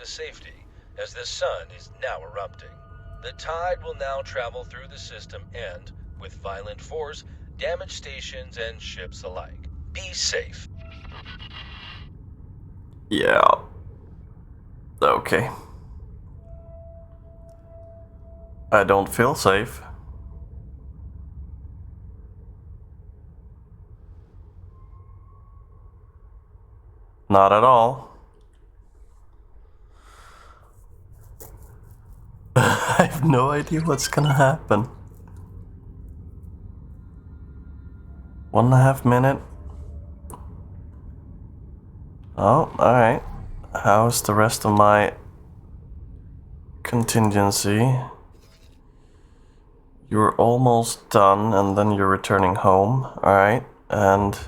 to safety, as the sun is now erupting. The tide will now travel through the system and, with violent force, damage stations and ships alike. Be safe. Yeah. Okay. I don't feel safe. Not at all. I have no idea what's gonna happen. 1.5 minute. Oh, alright. How's the rest of my contingency? You're almost done and then you're returning home. Alright, and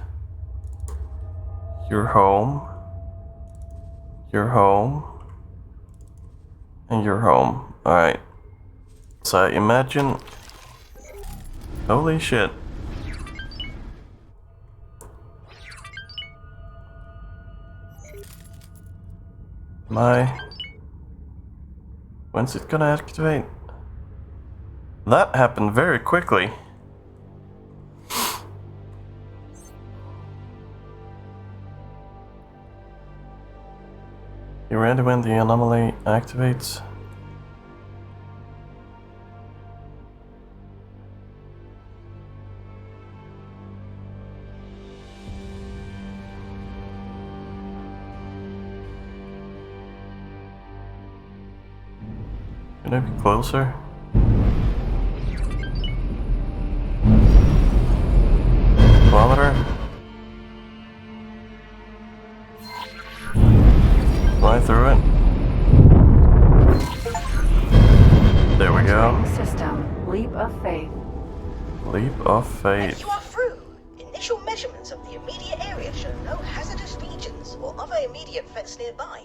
you're home. You're home. And you're home. Alright. So I imagine... Holy shit. When's it gonna activate? That happened very quickly. You ready when the anomaly activates? Can I be closer? Kilometer? Fly through it. There we go. System. Leap of faith. Leap of faith. And you are through. Initial measurements of the immediate area show no hazardous regions or other immediate threats nearby.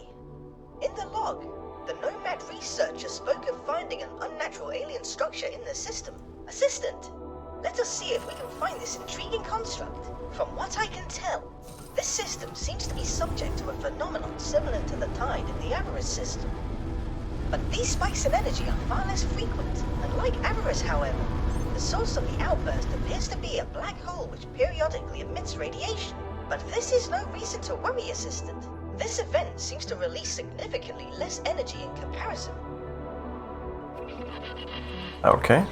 In the log, the Nomad researcher spoke of finding an unnatural alien structure in the system. Assistant, let us see if we can find this intriguing construct. From what I can tell, this system seems to be subject to a phenomenon similar to the tide in the Avarice system. But these spikes in energy are far less frequent, and like Avarice, however, the source of the outburst appears to be a black hole which periodically emits radiation. But this is no reason to worry, Assistant. This event seems to release significantly less energy in comparison. Okay.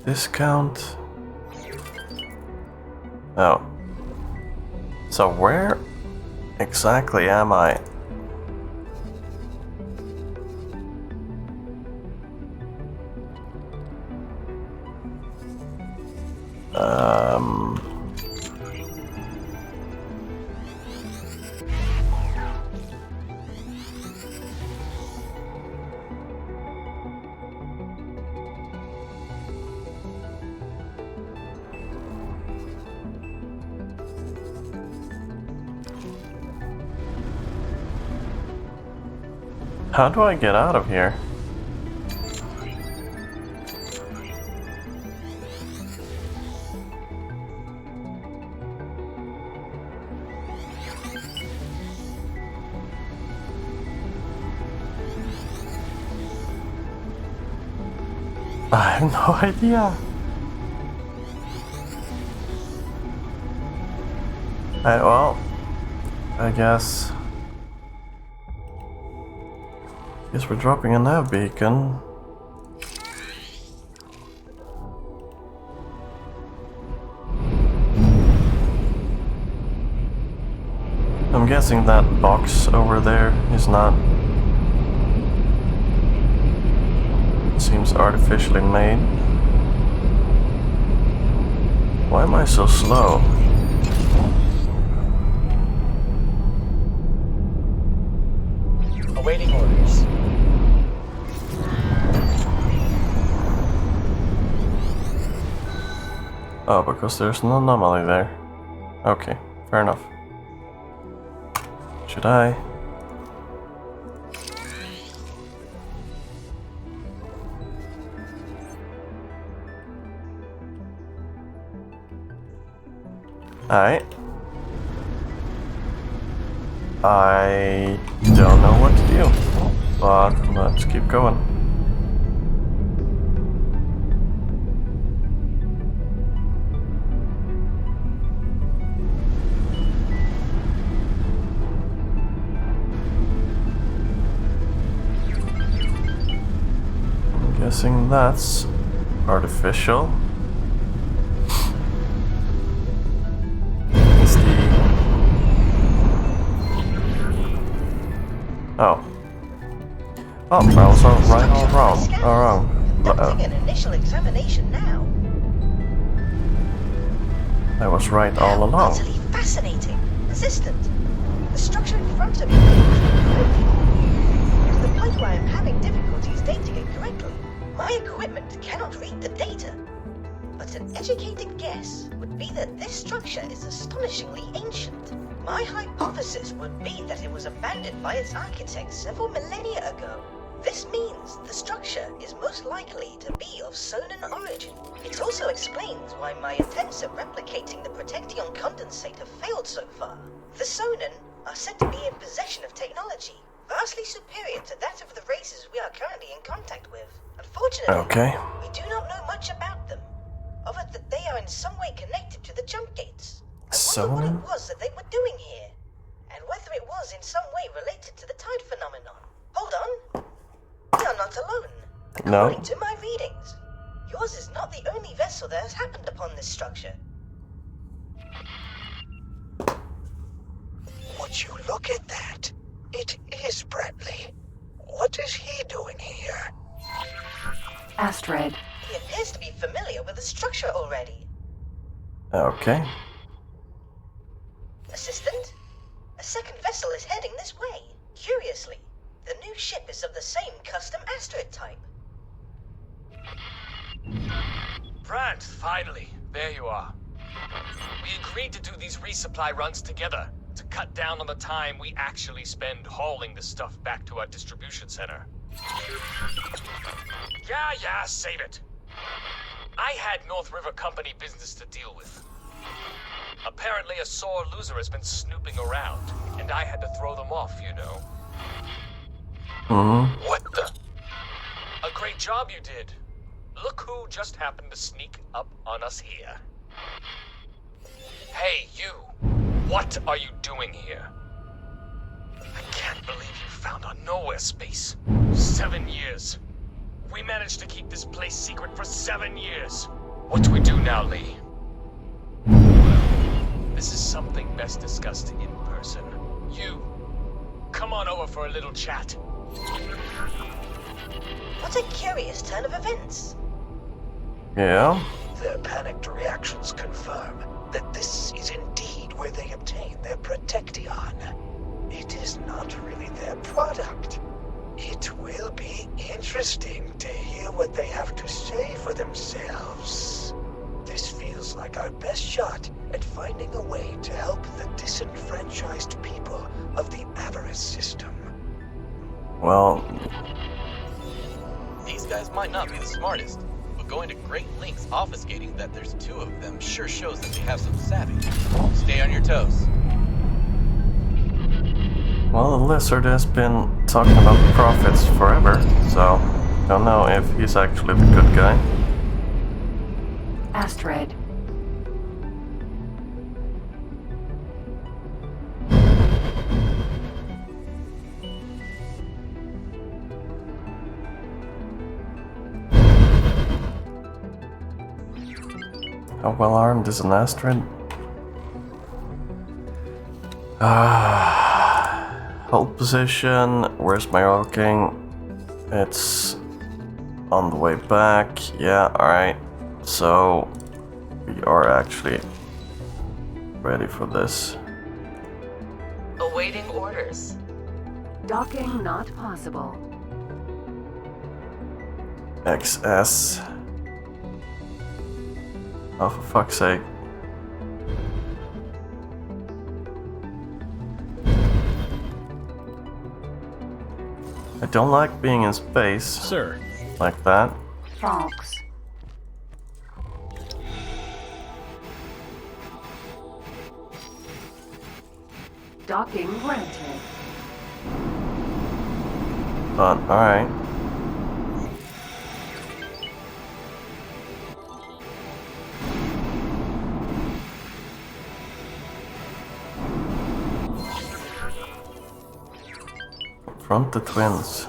Discount. Oh. So where exactly am I? How do I get out of here? I have no idea. Well, I guess we're dropping a nav beacon. I'm guessing that box over there is not... seems artificially made. Why am I so slow? Awaiting orders. Oh, because there's an anomaly there. Okay, fair enough. Should I? Alright. I don't know what to do, but let's keep going. I'm guessing that's artificial. Oh. Oh, I was all right all wrong. All wrong. Conducting an initial examination now. I was right all along. Utterly fascinating. Assistant, the structure in front of me to the point where I'm having difficulties dating it correctly. My equipment cannot read the data. But an educated guess would be that this structure is astonishingly ancient. My hypothesis would be that it was abandoned by its architects several millennia ago. This means the structure is most likely to be of Sonan origin. It also explains why my attempts at replicating the Protection condensate have failed so far. The Sonan are said to be in possession of technology vastly superior to that of the races we are currently in contact with. Unfortunately, we do not know much about them, other than that they are in some way connected to the jump gates. I wonder what it was that they were doing here, and whether it was in some way related to the tide phenomenon. Hold on. We are not alone. According to my readings, yours is not the only vessel that has happened upon this structure. Would you look at that? It is Bradley. What is he doing here? Astrid. He appears to be familiar with the structure already. Okay. Assistant? A second vessel is heading this way. Curiously, the new ship is of the same custom asteroid type. Brad, finally. There you are. We agreed to do these resupply runs together, to cut down on the time we actually spend hauling the stuff back to our distribution center. Yeah, save it. I had North River Company business to deal with. Apparently a sore loser has been snooping around, and I had to throw them off, you know. What the? A great job you did. Look who just happened to sneak up on us here. Hey, you. What are you doing here? I can't believe you found our nowhere space. 7 years. We managed to keep this place secret for 7 years. What do we do now, Lee? Well, this is something best discussed in person. You, come on over for a little chat. What a curious turn of events. Yeah. Their panicked reactions confirm that this is indeed where they obtain their Protection. It is not really their product. It will be interesting to hear what they have to say for themselves. This feels like our best shot at finding a way to help the disenfranchised people of the Avarice system. Well, these guys might not be the smartest, but going to great lengths obfuscating that there's two of them sure shows that they have some savvy. Stay on your toes. well, the lizard has been talking about profits forever, so don't know if he's actually the good guy. Astrid. How well armed is an Astrid? Hold position. Where's my rocking? It's on the way back. Yeah, alright. So we are actually ready for this. Awaiting orders. Docking not possible. XS. Oh, for fuck's sake. I don't like being in space. Sir. Like that. Fox. Docking granted. But, alright. Confront the twins.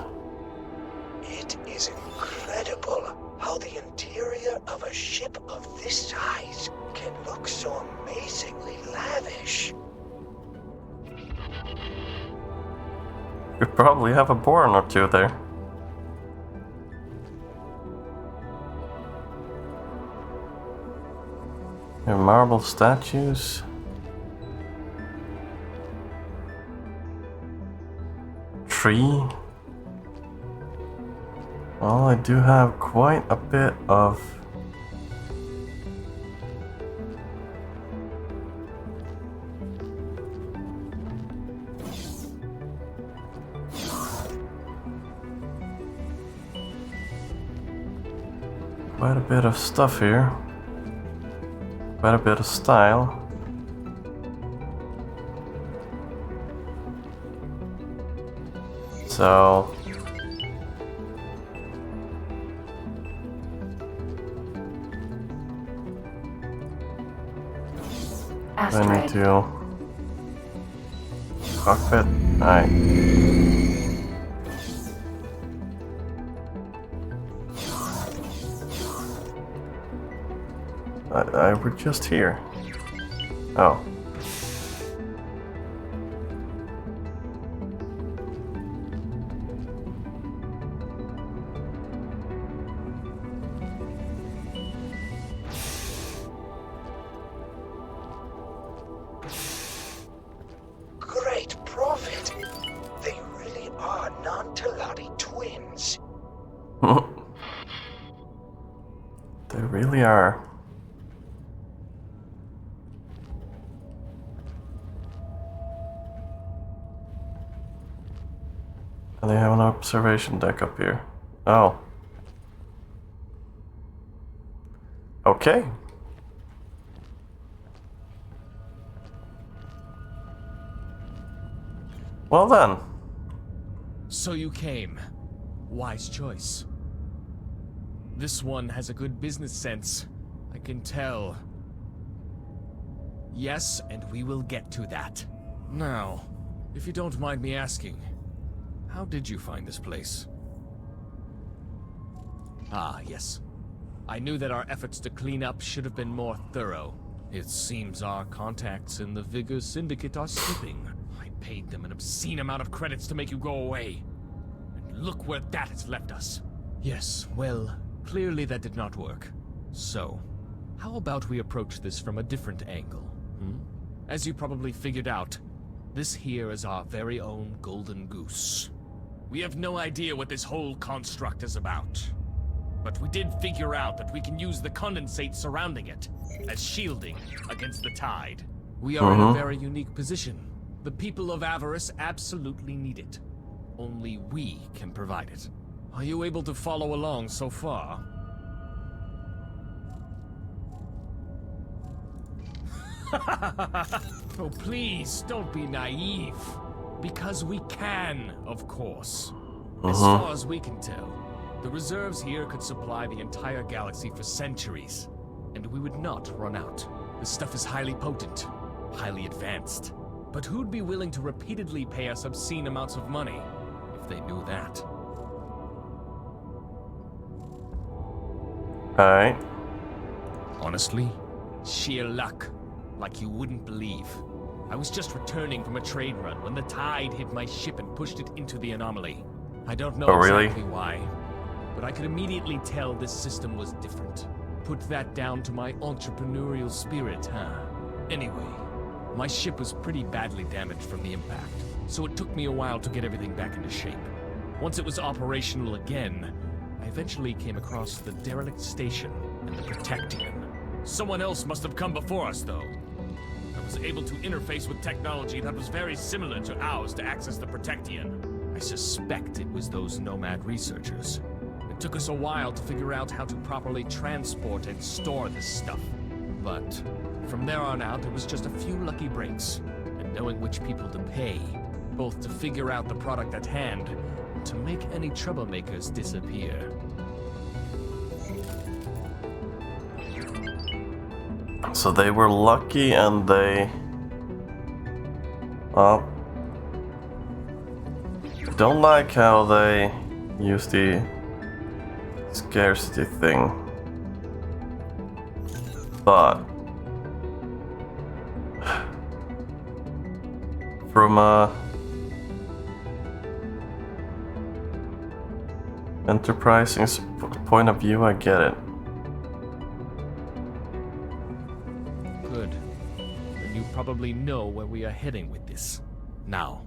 It is incredible how the interior of a ship of this size can look so amazingly lavish. We probably have a Bourne or two there. There are marble statues. Tree. Well, I do have quite a bit of stuff here. Quite a bit of style. So I need to cockpit. Alright. We're just here. Oh. Great prophet! They really are non-Telati twins. They really are. And they have an observation deck up here. Oh. Okay. Well then. So you came. Wise choice. This one has a good business sense. I can tell. Yes, and we will get to that. Now, if you don't mind me asking, how did you find this place? Ah, yes. I knew that our efforts to clean up should have been more thorough. It seems our contacts in the Vigor Syndicate are slipping. I paid them an obscene amount of credits to make you go away. And look where that has left us. Yes, well, clearly that did not work. So, how about we approach this from a different angle? As you probably figured out, this here is our very own golden goose. We have no idea what this whole construct is about. But we did figure out that we can use the condensate surrounding it as shielding against the tide. We are in a very unique position. The people of Avarice absolutely need it. Only we can provide it. Are you able to follow along so far? Oh, please, don't be naive. Because we can, of course. As far as we can tell, the reserves here could supply the entire galaxy for centuries, and we would not run out. This stuff is highly potent, highly advanced. But who'd be willing to repeatedly pay us obscene amounts of money if they knew that? Alright. Honestly, sheer luck, like you wouldn't believe. I was just returning from a trade run when the tide hit my ship and pushed it into the anomaly. I don't know exactly why, but I could immediately tell this system was different. Put that down to my entrepreneurial spirit, huh? Anyway, my ship was pretty badly damaged from the impact, so it took me a while to get everything back into shape. Once it was operational again, I eventually came across the derelict station and the Protectian. Someone else must have come before us, though. I was able to interface with technology that was very similar to ours to access the Protectian. I suspect it was those Nomad researchers. It took us a while to figure out how to properly transport and store this stuff. But from there on out, it was just a few lucky breaks. And knowing which people to pay, both to figure out the product at hand and to make any troublemakers disappear. So they were lucky and they... Well... I don't like how they use the scarcity thing. But... From a... enterprising point of view, I get it. Good. Then you probably know where we are heading with this. Now,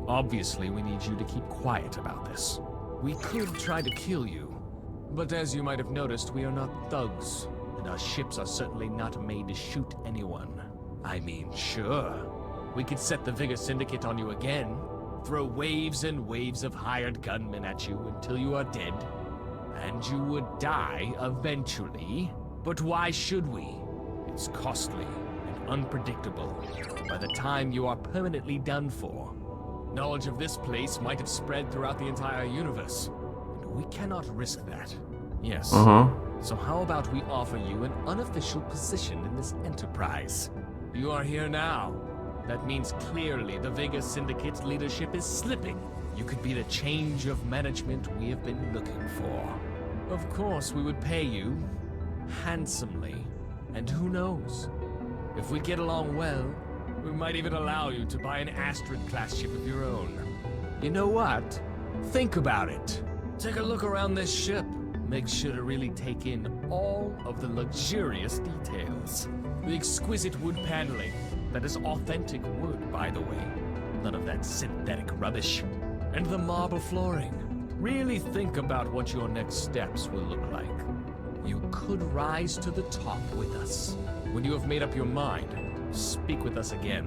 obviously we need you to keep quiet about this. We could try to kill you, but as you might have noticed, we are not thugs, and our ships are certainly not made to shoot anyone. I mean, sure, we could set the Vigor Syndicate on you again, throw waves and waves of hired gunmen at you until you are dead, and you would die eventually. But why should we? It's costly and unpredictable. By the time you are permanently done for, knowledge of this place might have spread throughout the entire universe, and we cannot risk that. Yes. So how about we offer you an unofficial position in this enterprise? You are here now. That means clearly the Vega Syndicate's leadership is slipping. You could be the change of management we have been looking for. Of course, we would pay you handsomely. And who knows? If we get along well, we might even allow you to buy an Astrid-class ship of your own. You know what? Think about it. Take a look around this ship. Make sure to really take in all of the luxurious details. The exquisite wood paneling. That is authentic wood, by the way. None of that synthetic rubbish. And the marble flooring. Really think about what your next steps will look like. You could rise to the top with us. When you have made up your mind, speak with us again,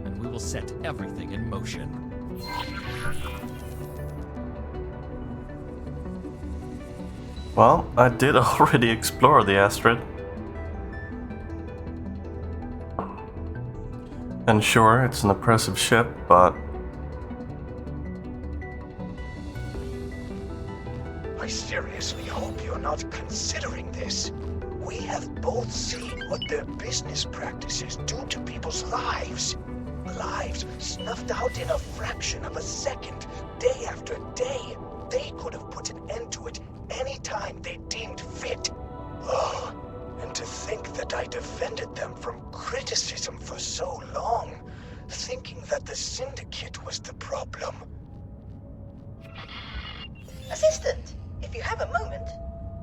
and we will set everything in motion. Well, I did already explore the Astrid. And sure, it's an impressive ship, but... I seriously hope you're not considering this. We have both seen what their business practices do to people's lives. Lives snuffed out in a fraction of a second, day after day. They could have put an end to it any time they deemed fit. Oh, and to think that I defended them from criticism for so long, thinking that the Syndicate was the problem. Assistant, if you have a moment,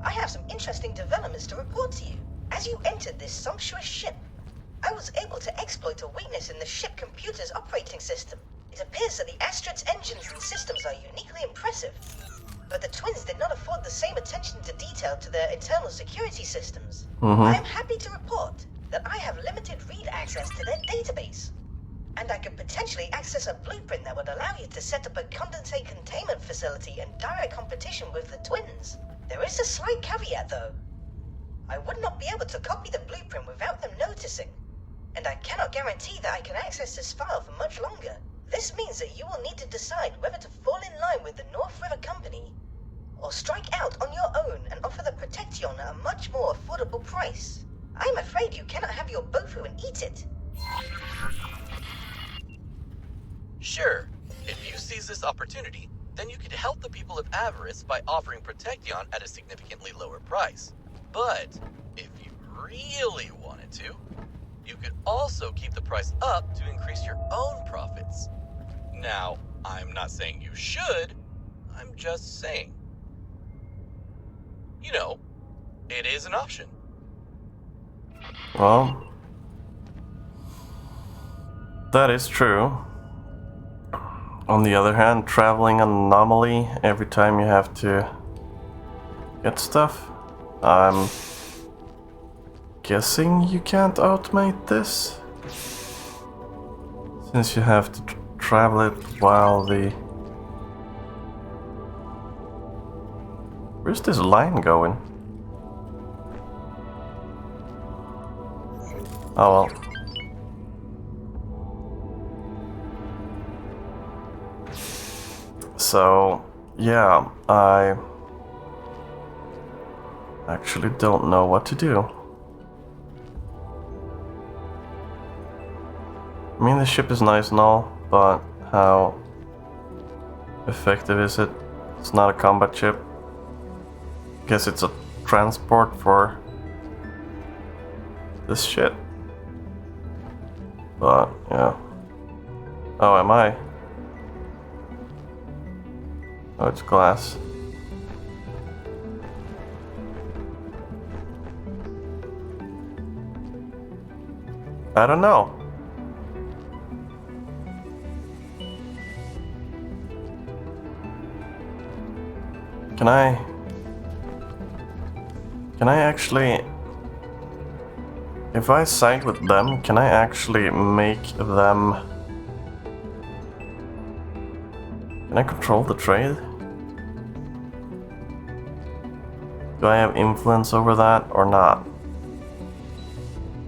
I have some interesting developments to report to you. As you entered this sumptuous ship, I was able to exploit a weakness in the ship computer's operating system. It appears that the Astrid's engines and systems are uniquely impressive, but the twins did not afford the same attention to detail to their internal security systems. I am happy to report that I have limited read access to their database, and I could potentially access a blueprint that would allow you to set up a condensate containment facility in direct competition with the twins. There is a slight caveat though. I would not be able to copy the blueprint without them noticing, and I cannot guarantee that I can access this file for much longer. This means that you will need to decide whether to fall in line with the North River Company, or strike out on your own and offer the Protection at a much more affordable price. I am afraid you cannot have your bofu and eat it. Sure, if you seize this opportunity, then you could help the people of Avarice by offering Protection at a significantly lower price. But if you really wanted to, you could also keep the price up to increase your own profits. Now, I'm not saying you should, I'm just saying. You know, it is an option. Well... that is true. On the other hand, traveling an anomaly every time you have to get stuff, I'm guessing you can't automate this, since you have to travel it while the... Where's this line going? Oh well. So, yeah, I actually don't know what to do. I mean, the ship is nice and all, but how effective is it? It's not a combat ship. Guess it's a transport for this shit. But, yeah. Oh, am I? Oh, it's glass. I don't know. Can I actually... If I side with them, can I actually make them... Can I control the trade? Do I have influence over that or not?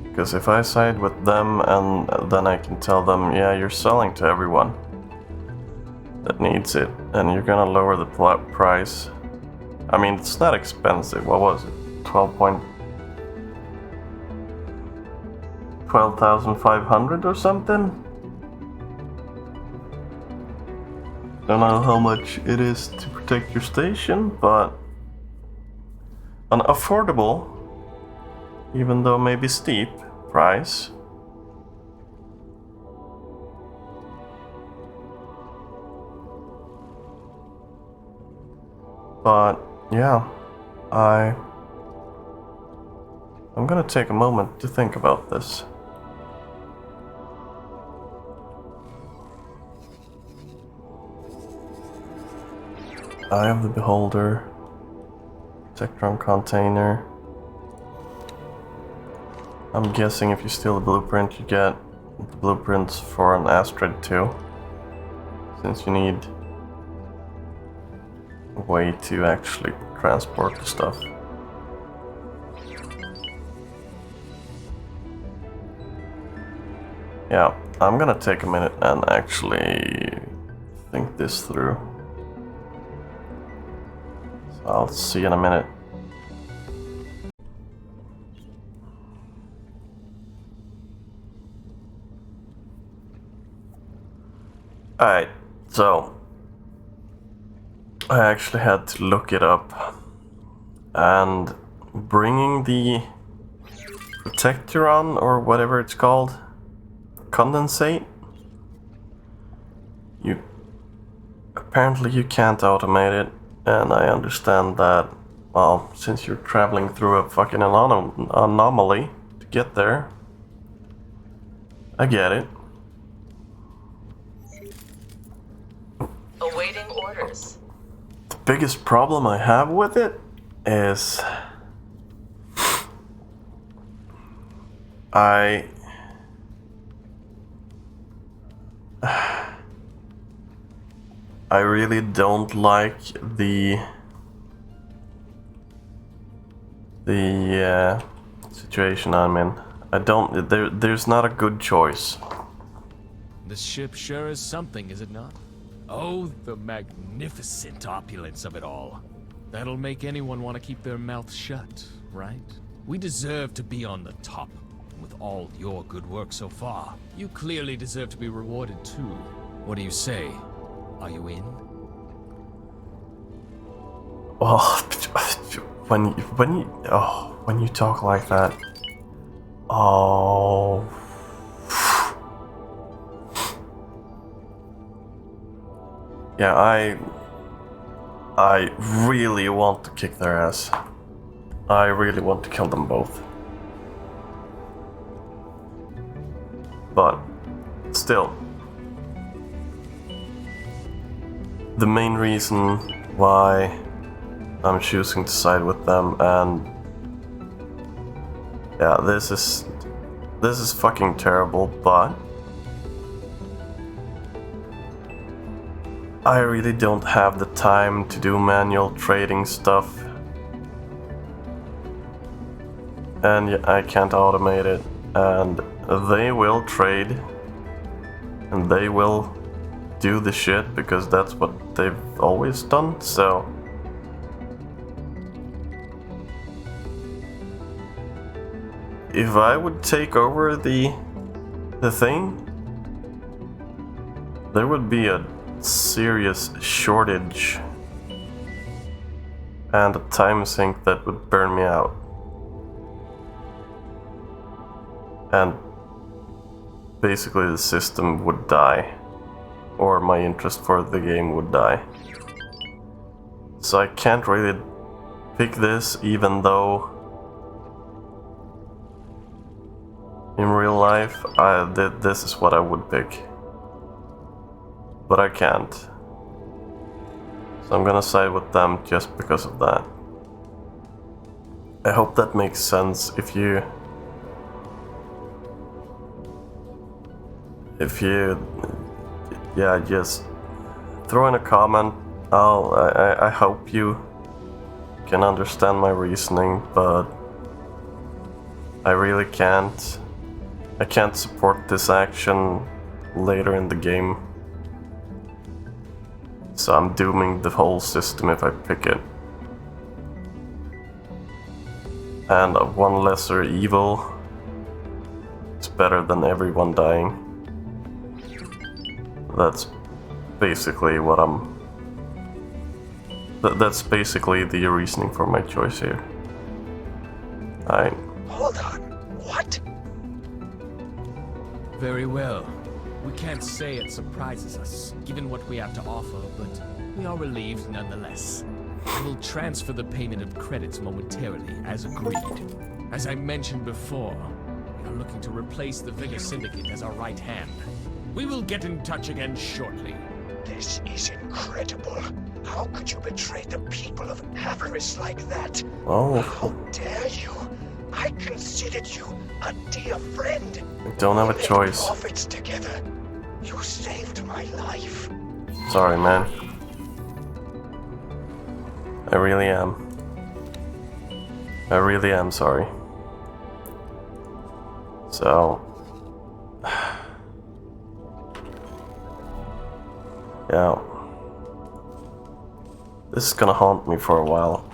Because if I side with them and then I can tell them, yeah, you're selling to everyone that needs it, and you're gonna lower the price. I mean, it's not expensive. What was it? 12,500 or something? Don't know how much it is to protect your station, but an affordable, even though maybe steep, price. But yeah, I'm gonna take a moment to think about this. Eye of the Beholder, Sectron container. I'm guessing if you steal the blueprint, you get the blueprints for an asteroid too, since you need a way to actually transport the stuff. Yeah, I'm gonna take a minute and actually think this through. So I'll see you in a minute. Alright, so I actually had to look it up, and bringing the Protectoron, or whatever it's called, condensate, apparently you can't automate it, and I understand that, well, since you're traveling through a fucking anomaly to get there, I get it. Awaiting orders. The biggest problem I have with it is I really don't like the situation I'm in. I don't. There's not a good choice. This ship sure is something, is it not? Oh, the magnificent opulence of it all. That'll make anyone want to keep their mouth shut, right? We deserve to be on the top. With all your good work so far, you clearly deserve to be rewarded too. What do you say? Are you in? Well, when you talk like that, oh. Yeah, I really want to kick their ass. I really want to kill them both. But still, the main reason why I'm choosing to side with them, and yeah, this is fucking terrible, but I really don't have the time to do manual trading stuff, and I can't automate it, and they will trade, and they will do the shit because that's what they've always done, so... If I would take over the thing, there would be a serious shortage and a time sink that would burn me out. And basically the system would die, or my interest for the game would die. So I can't really pick this, even though in real life this is what I would pick. But I can't. So I'm gonna side with them just because of that. I hope that makes sense. If you yeah, just throw in a comment. I hope you can understand my reasoning, but I really can't. I can't support this action later in the game. So I'm dooming the whole system if I pick it. And one lesser evil is better than everyone dying. That's basically what that's basically the reasoning for my choice here. Hold on. What? Very well. We can't say it surprises us, given what we have to offer, but we are relieved nonetheless. We'll transfer the payment of credits momentarily, as agreed. As I mentioned before, we are looking to replace the Vigor Syndicate as our right hand. We will get in touch again shortly. This is incredible. How could you betray the people of Avarice like that? Oh. How dare you? I considered you a dear friend. I don't have a choice. We made profits together. You saved my life. Sorry, man. I really am. I really am sorry. So... yeah. This is gonna haunt me for a while.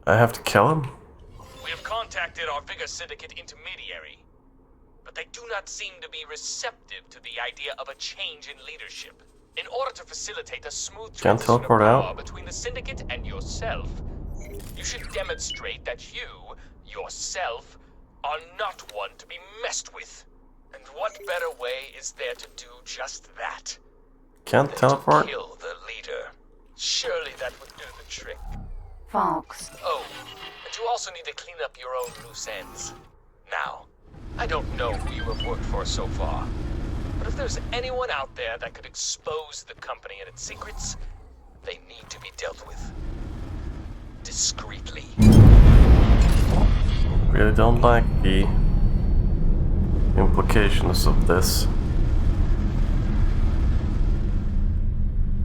I have to kill him? We have contacted our Vigor Syndicate intermediary, but they do not seem to be receptive to the idea of a change in leadership. In order to facilitate a smooth Can't transition of teleport power out? between the Syndicate and yourself, you should demonstrate that you, yourself, are not one to be messed with. And what better way is there to do just that? Can't than teleport? to kill the leader. Surely that would do the trick. Fox. Oh, and you also need to clean up your own loose ends. Now, I don't know who you have worked for so far, but if there's anyone out there that could expose the company and its secrets, they need to be dealt with discreetly. Really don't like the implications of this.